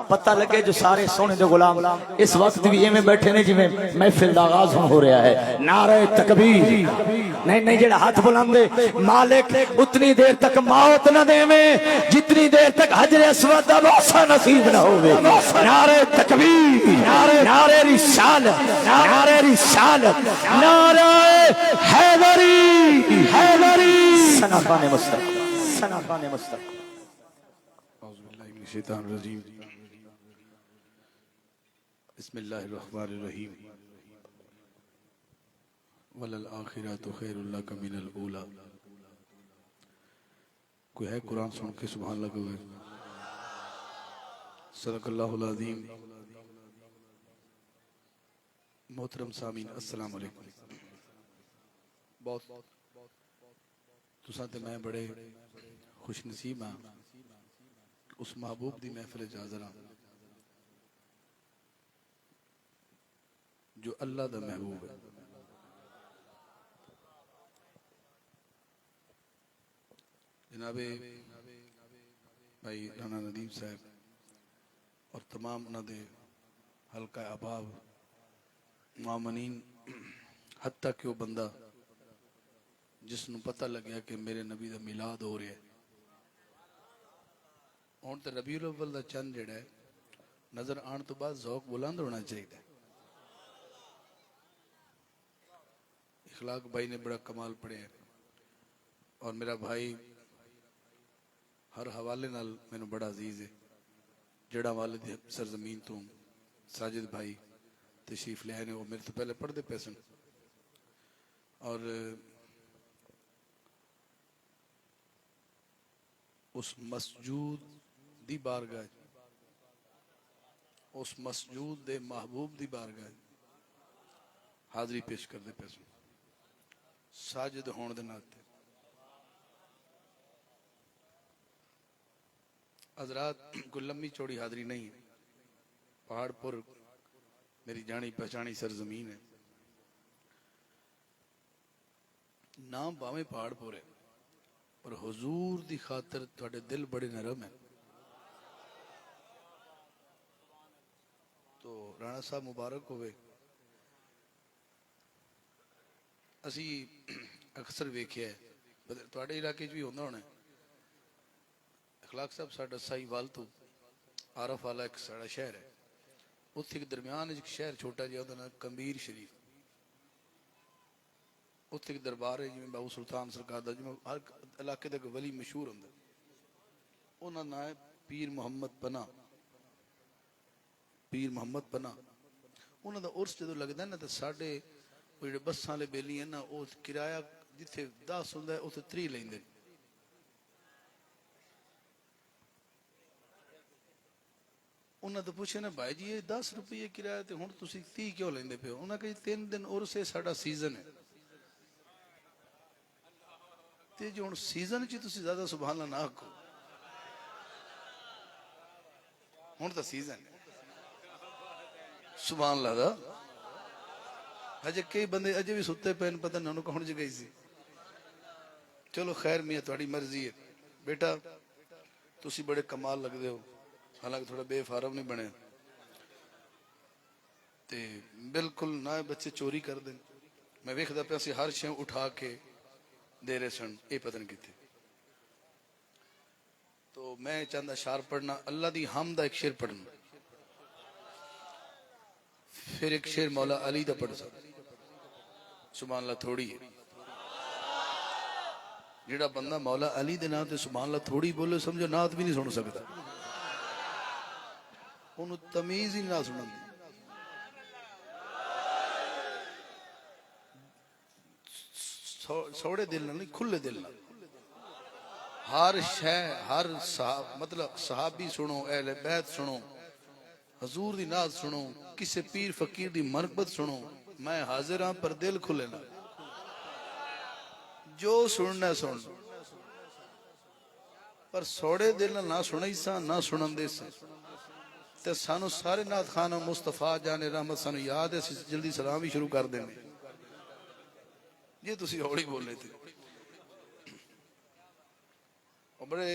پتہ لگے جو سارے سونے دے غلام اس وقت بھی یہ میں بیٹھے نے جی میں محفل دا آغاز ہو رہا ہے. نعرہ تکبیر. نہیں جڑا ہاتھ بلندے مالک اتنی دیر تک موت نہ دے میں جتنی دیر تک حجر اسود دا بوسہ نصیب نہ ہوئے. نعرہ تکبیر. نعرہ رسالت. نعرہ رسالت. نعرہ حیدری. سنافان مصطفی. سنافان مصطفی. اعوذ باللہ من الشیطان الرجیم. بسم اللہ الرحمن الرحیم. وَلَلْآخِرَةُ خَيْرٌ لَكَ مِنَ الْأُولَى. کوئی ہے قرآن سن کے سبحان اللہ کہے؟ صدق اللہ العظیم. محترم سامعین السلام علیکم. بہت تساں تے میں بڑے خوش نصیب ہاں اس محبوب دی محفل حاضر ہاں جو اللہ دا محبوب ہے. جناب بھائی رانا ندیم صاحب اور تمام انہاں دے حلقہ احباب معامنین حتیٰ کہ وہ بندہ جس نو پتہ لگیا کہ میرے نبی دا میلاد ہو رہا ہے. ہون تے ربیع الاول دا چند جڑا ہے نظر آن تو بعد ذوق بلند ہونا چاہیے. اخلاق بھائی نے بڑا کمال پڑھے ہے اور میرا بھائی ہر حوالے نال مینوں بڑا عزیز ہے. جڑا والد سرزمین تو ساجد بھائی تشریف لے آئے نے وہ میرے تو پہلے پڑھ دے پیسن اور اس مسجود دی بارگاہ اس مسجود دے محبوب دی بارگاہ حاضری پیش کر دے پیسن ساجد ہون دے ناتے. حضرات کوئی لمبی چوڑی حاضری نہیں ہے. پہاڑ پر میری جانی پہچانی سرزمین ہے. نام باویں پہاڑ پر ہے اور حضور دی خاطر تھوڑے دل بڑے نرم ہیں. تو رانا صاحب مبارک ہوئے. اسی اکثر ویکھیا ہے تھوڑے علاقے بھی ہونا ہونا ہے. اخلاق صاحب ساڈا سائی وال تو عارف والا ایک ساڑا شہر ہے. اتھے ایک درمیان ایک شہر چھوٹا جہاں دا نام کمبیر شریف. اتھے ایک دربار ہے جی بابو سلطان سرکار دا جو ہر علاقے دا ولی مشہور ہوندا. انہاں نام ہے پیر محمد پناہ. پیر محمد پناہ انہاں دا عرس جدوں لگدا ہے نا تے ساڈے وہ جڑے بساں والے بیلی ہیں نا وہ کرایہ جتھے 10 ہوندا ہے اوتھے 3 لیندے. انہاں تو پوچھے نا بھائی جی یہ 10 روپے کرایہ تے ہن تسی 30 کیوں لیندے پے ہو؟ انہاں کہا 3 دن عرس ہے ساڈا سیزن ہے. تے جو ہن سیزن چ تسی زیادہ سبحان اللہ نہ آکھو. ہن تا سیزن ہے سبحان اللہ دا. اجے کئی بندے اجے بھی ستے پین پتہ نہ انہوں کہن جگئی سی. چلو خیر میاں تہاڈی مرضی ہے. بیٹا تسی بڑے کمال لگدے ہو حالانکہ تھوڑا بے فارم نہیں بنے تے بالکل نہ بچے چوری کر دیں. میں ویکھدا پیا سی ہر شے اٹھا کے دے رہے سن اے پتہ نہیں کتنے. تو میں چند اشعار پڑھنا اللہ دی حمد دا ایک شعر پڑھنا پھر ایک شعر مولا علی دا پڑھ سکتا. سبحان اللہ تھوڑی ہے جڑا بندہ مولا علی دے نام تے سبحان اللہ تھوڑی بولے سمجھو نعت بھی نہیں سن سکتا. انہوں تمیز ہی نہ سنن دی. سوڑے دل نہ نہیں کھلے دل نہ ہر شے ہر مطلب صحابی سنو اہل بیت سنو حضور دی نعت سنو کسے پیر فقیر دی مرغبت سنو. میں حاضر ہاں پر دل کھلے نہ جو سننا سن پر سوڑے دل نہ سنئی سا نہ سنن دے سا. تے سانو سارے نعت خانہ مصطفیٰ جان رحمت سانو یاد ہے جلدی سلام بھی شروع کر دیں. یہ تسی ہوڑی بول رہے تھے اور بڑے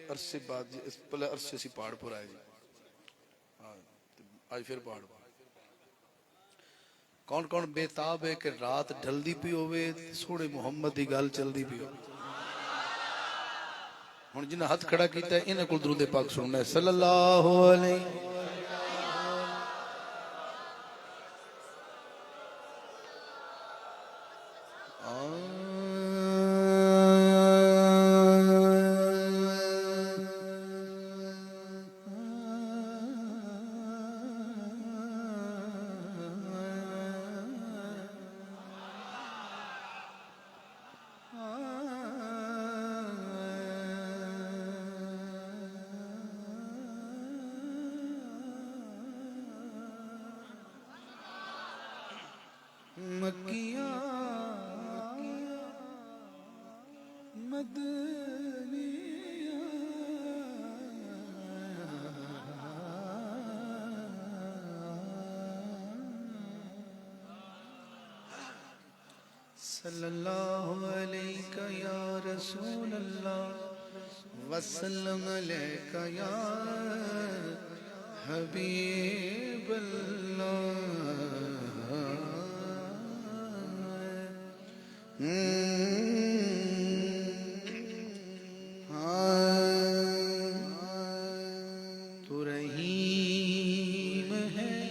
عرصے بعد اس پہلے عرصے سی پہاڑ پر آئے جی آج پھر پڑھ کون کون بےتاب ہے کہ رات ڈھلدی پی ہوئے سوڑے محمد دی گل چلدی پی ہوئے ہن جنہیں ہاتھ کھڑا کیتا ہے انہیں کل درود پاک سننا ہے صلی اللہ علیہ صلی اللہ علیہ یا رسول اللہ وسلم علیہ یا حبیب اللہ تو رحیم ہے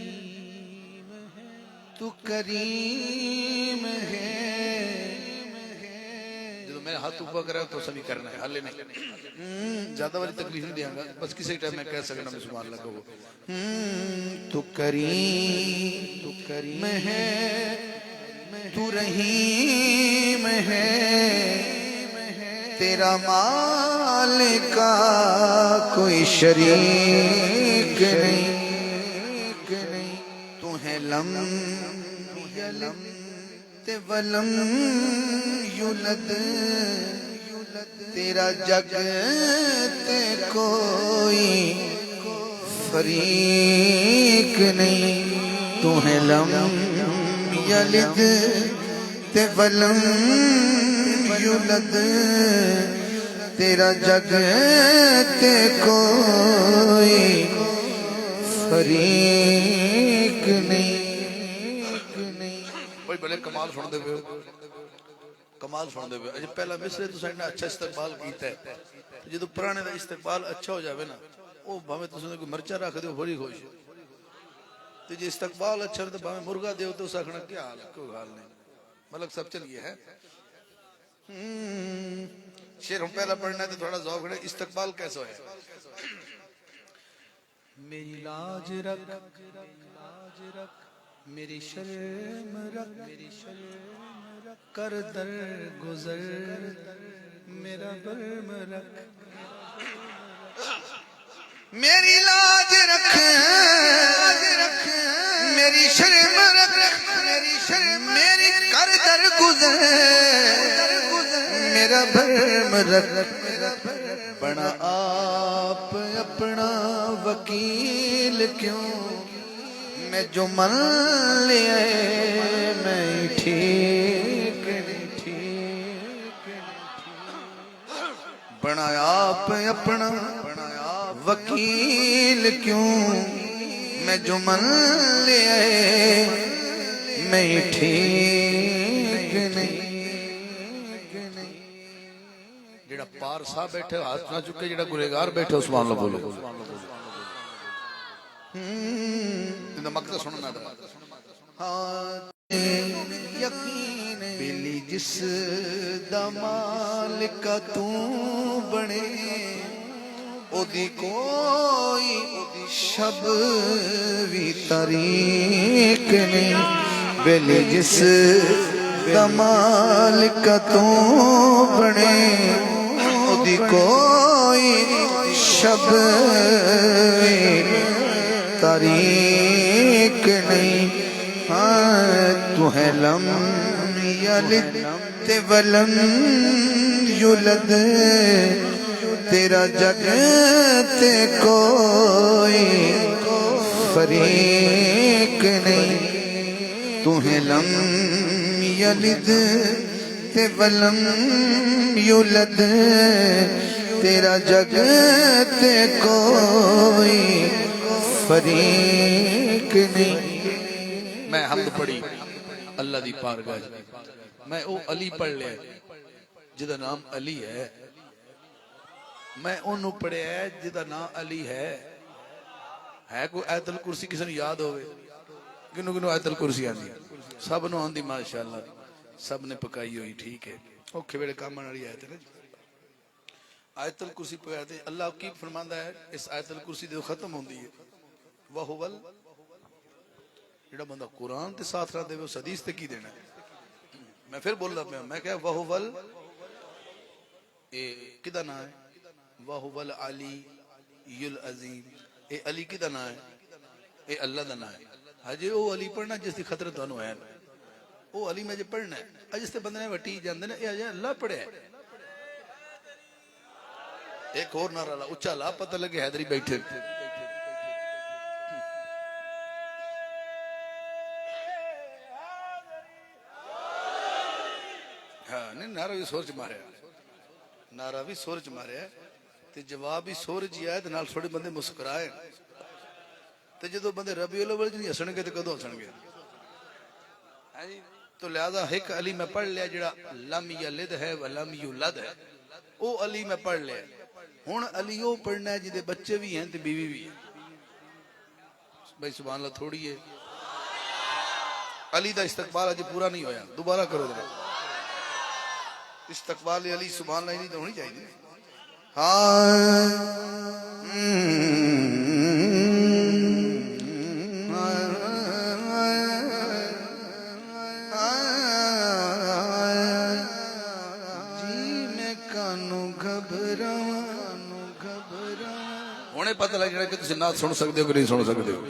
تو کریم ہے ہاتھ اوپر کرا تو سبھی کرنا ہے حل نہیں زیادہ والی تکلیف نہیں دیا گا بس کسی ٹائم میں کہہ سکنا میں سبحان اللہ کہو تو کریم ہے تو رحیم ہے تیرا مالک کوئی شریک نہیں تو ہے لم ولم یولد تیرا جگ تے کوئی فریق نہیں تو ہے لم یلد تے ولم یولد تیرا جگ تے کوئی فریق نہیں بلے کمال سن دے ہوئے کمال سن دے ہوئے پہلا مصرے تو سائنہ اچھا استقبال کیتا ہے جدو پرانے دا استقبال اچھا ہو جاوے نا وہ بھامے تو سنے کوئی مرچہ رکھ دے ہو بڑی خوش تو جی استقبال اچھا ہوتا بھامے مرگا دے ہوتا ساکھنا کیا حال ہے کوئی حال نہیں ملک سب چل گیا ہے شیر ہم پہلا پڑھنا ہے تو تھوڑا ذوق ہے استقبال کیسا ہے میری لاج رکھ میری شرم رکھ کر در گزر میرا برم رکھ میری لاج رکھ میری شرم رکھ میری کر در گزر میرا برم رکھ بنا آپ اپنا وکیل کیوں میں جو من لیا میں ٹھیک بنایا آپ اپنا وکیل کیوں میں جو من لیا میں ٹھیک نہیں جڑا پار صاحب بیٹھے ہاتھ نہ چکے جڑا گنہگار بیٹھے سبحان اللہ بولو مقصد سننا تھا یقین بیلی جس دمال کا تو بنے او دی کوئی شب وی طریق نہیں بیلی جس دمال کا تو بنے او دی کوئی شب وی طریق نہیں تو ہے لم یلد تے ولم یولد تیرا جگ تے کوئی فریق نہیں تو ہے لم یلد تے ولم یولد تیرا جگ تے کوئی فریق نہیں. میں حمد پڑھی اللہ دی پارگاہ میں او علی پڑھ لیا جدا نام علی ہے میں انہوں پڑھیا ہے جدا نام علی ہے کوئی آیت الکرسی کسی نے یاد ہوئے کنو کنو آیت الکرسی آندی سب نو آندی ماشاءاللہ سب نے پکائی ہوئی ٹھیک ہے اوکھے بیڑے کام آناری آیت ہے نا آیت الکرسی پکاتے اللہ کی فرماندہ ہے اس آیت الکرسی دے ختم ہوندی ہے وَهُوَ جڑا بندہ قرآن تے ساتھ رہا دے وہ حدیث تے کی دینا ہے میں پھر بول رہا میں کہا وَهُوَ کدہ نہ ہے وَهُوَ الْعَلِيُّ الْعَظِيمُ اے علی کدہ نہ ہے اے اللہ دا نہ ہے ہجے او علی پڑھنا جس دی خطرت دانو ہے او علی میں جے پڑھنا ہے جس تے بندے نے وٹی جاندے نے اے اجے اللہ پڑھے ہے ایک اور نہ رہا اچھا لا پتہ لگے حیدری بیٹھے ہاں نہیں نعرہ بھی سورج مارے نعرہ بھی سورج مارے تے جواب بھی سورج ہی آئے تے نال تھوڑے بندے مسکرائے تے جدو بندے ربیع الاول جی نہیں ہسن گے تے کدو ہسن گے تو لہذا ایک علی میں پڑھ لیا جڑا لم یلد ہے ولم یولد ہے او علی میں پڑھ لیا ہن علی او پڑھنا ہے جدے بچے بھی ہیں تے بیوی بھی ہیں بھائی سبحان اللہ تھوڑی ہے علی دا استقبال اج پورا نہیں ہویا دوبارہ کرو ذرا استقبال علی سبحان اللہ نہیں تو ہونی چاہیے ہونے پتہ لگ جائے کہ تسی نعت سن سکتے ہو کہ نہیں سن سکتے ہو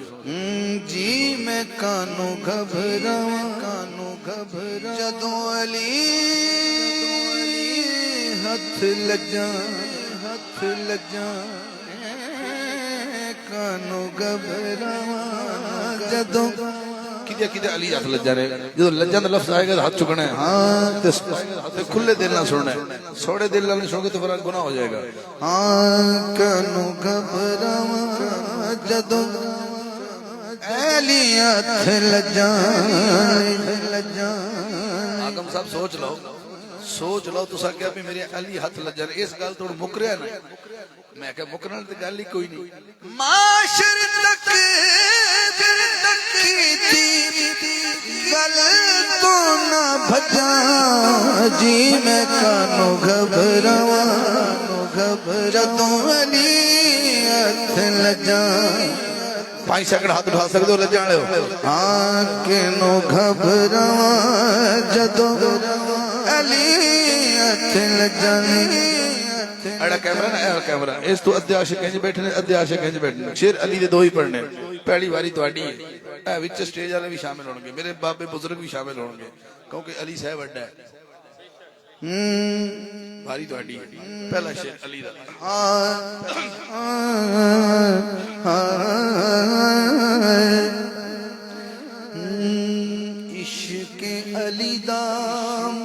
جی میں کانوں گھبراواں جدوں علی ہتھ لجاں کانوں گھبراواں جدوں کدے علی ہاتھ لجا رہے جدو لجا دا لفظ آئے گا ہاتھ چکنا ہے ہاں تے کھلے دل نہ سننا ہے سوڑے دل نہ سنو گے تو پھر گناہ ہو جائے گا ہاں کانوں گھبراواں جدوں علی ہتھ لجاں آقم صاحب سوچ لو تو سا کیا بھی میرے علی ہاتھ لجا رہے اس گل توڑ مکریا نا میں کہا مکرن تے گل ہی کوئی نہیں معاشر تک کی تھی گل تو نہ بھجاں جی میں کانوں گھبراواں جدوں علی ہتھ لجاں 5 سیکنڈ ہاتھ اٹھا سکتے ہو لجا لے ہو ہاں کینوں گھبراواں جدوں علی ہتھ لجاں اڑا کیمرہ نا اڑا کیمرہ اس تو ادھے عاشق انج بیٹھے نے ادھے عاشق انج بیٹھے نے شیر علی دے دو ہی پڑھنے پہلی باری تواڈی ہے اے وچ سٹیج والے بھی شامل ہون گے میرے بابے بزرگ بھی شامل ہون گے کیونکہ علی صاحب بڑا ہے باری تواڈی ہے پہلا شیر علی دا عشق علی دا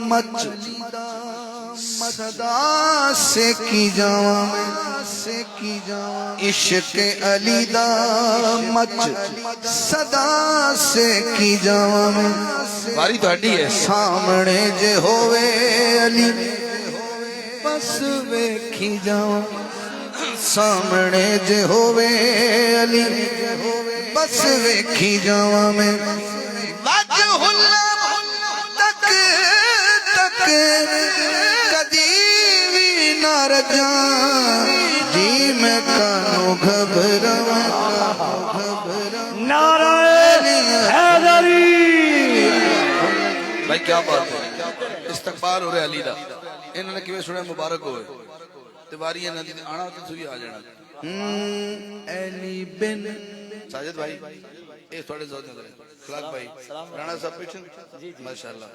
مچ صدا سے کی جاواں عشق علی دا مچ صدا سے کی جاواں باری تواڈی ہے سامنے جے ہووے علی بس ویکھی جاواں سامنے جے ہووے علی بس ویکھی جاواں میں وجہ اللہ تک کدی بھی نہ رجاں جی میں کانوں گھبراواں نعرہ حیدری بھائی کیا بات ہے استقبال ہو رہے علی دا انہوں نے کیویں سنیا مبارک ہوئے تیواری انہوں نے آنا تو بھی آ جانا علی بن ساجد بھائی اے تھوڑے زود نظر ہے خلاق بھائی رانا صاحب پیچھے ماشاءاللہ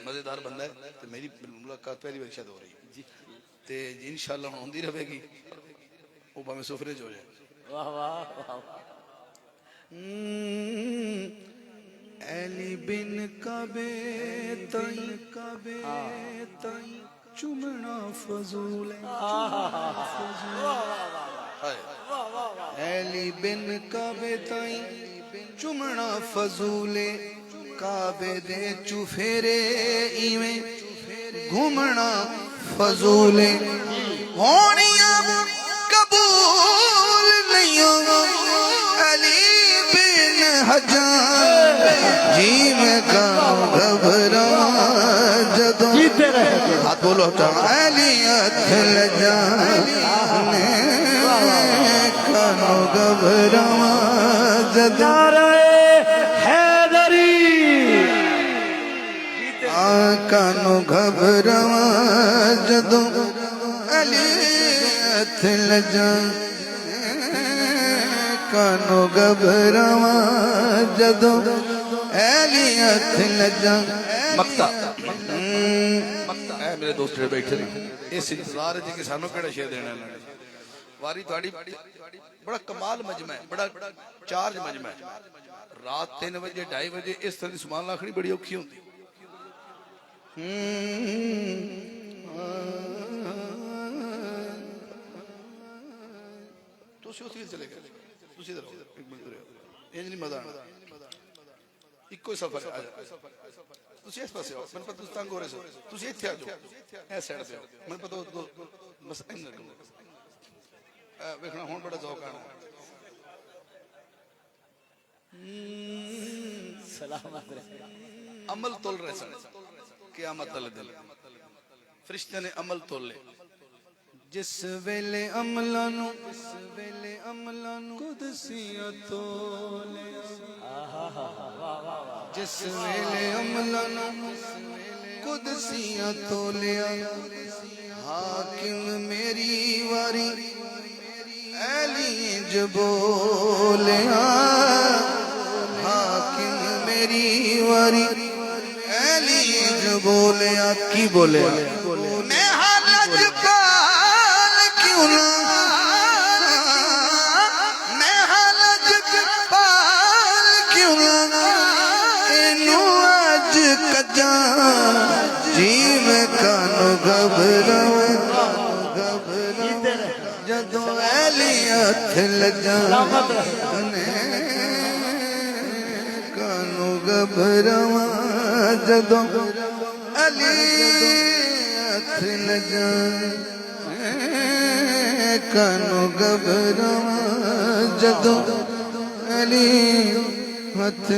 مزیدار بندہ ہے تو میری ملاقات پہلی بار شاید ہو رہی ہے تے انشاءاللہ ہوندی رہے گی وہ با میں سفرے جو جائے واہ واہ علی بن کعبے تائیں چومنا فضول ہے ਐਲੀ ਬਿਨ ਕਾਬੇ ਤਾਈ ਚੁੰਮਣਾ ਫਜ਼ੂਲੇ ਕਾਬੇ ਦੇ ਚੁਫੇਰੇ ਇਵੇਂ ਘੁੰਮਣਾ ਫਜ਼ੂਲੇ ਹੋਣੀਆਂ ਕਬੂਲ ਨਹੀਂ ਅਲੀ ਬਿਨ ਹਜਾਨ ਜੀ ਮੈਂ ਕਾਹਨੂੰ ਘਬਰਾਵਾਂ ਜਦੋਂ جیتے رہے ہاتھ بولو تعالیت لجانے کانو گھبراواں جدوں نعرہ حیدری کانو گھبراواں جدوں علیت لجانے کانو گھبراواں جدوں علیت لجانے مقتا اے میرے دوست جڑے بیٹھے نے اس انتظار ہے کہ سانو کیڑا شے دینا انہاں نے واری تہاڈی بڑا کمال مجمع ہے بڑا چارج مجمع ہے رات 3 بجے 2:30 بجے اس طرح سبحان اللہ آخری بڑی اوکھی ہوندی تسی اسی چلے گئے تسی ادھر ایک منٹ رہو انج نہیں مزہ آنا ایک کوئی سفر ہے تسی اس پاسے آؤ میں پتہ تنگ ہو رہے سو تسی ایتھے آ جاؤ اے سائیڈ پہ آؤ میں پتہ بس این ویکھنا ہن بڑا ذوق آنا سلامت رہے عمل تول رہے سن قیامت والے دن فرشتے نے عمل تول لے جس ویلے عملاں نو قدسیاں تولے جس ویلے عملاں نو قدسیاں تولیا حاکم میری واری علی جبولیا حاکم میری واری علی جبولیا کی بولیا میں حالت پال کیوں نہ میں حالت پال کیوں نہ اینو اج کجاں جی میں کانو گھبراواں جدوں علی ہتھ لجاں کانو گھبراواں جدوں علی ہتھ لجاں کانو گھبراواں جدوں علی ہتھ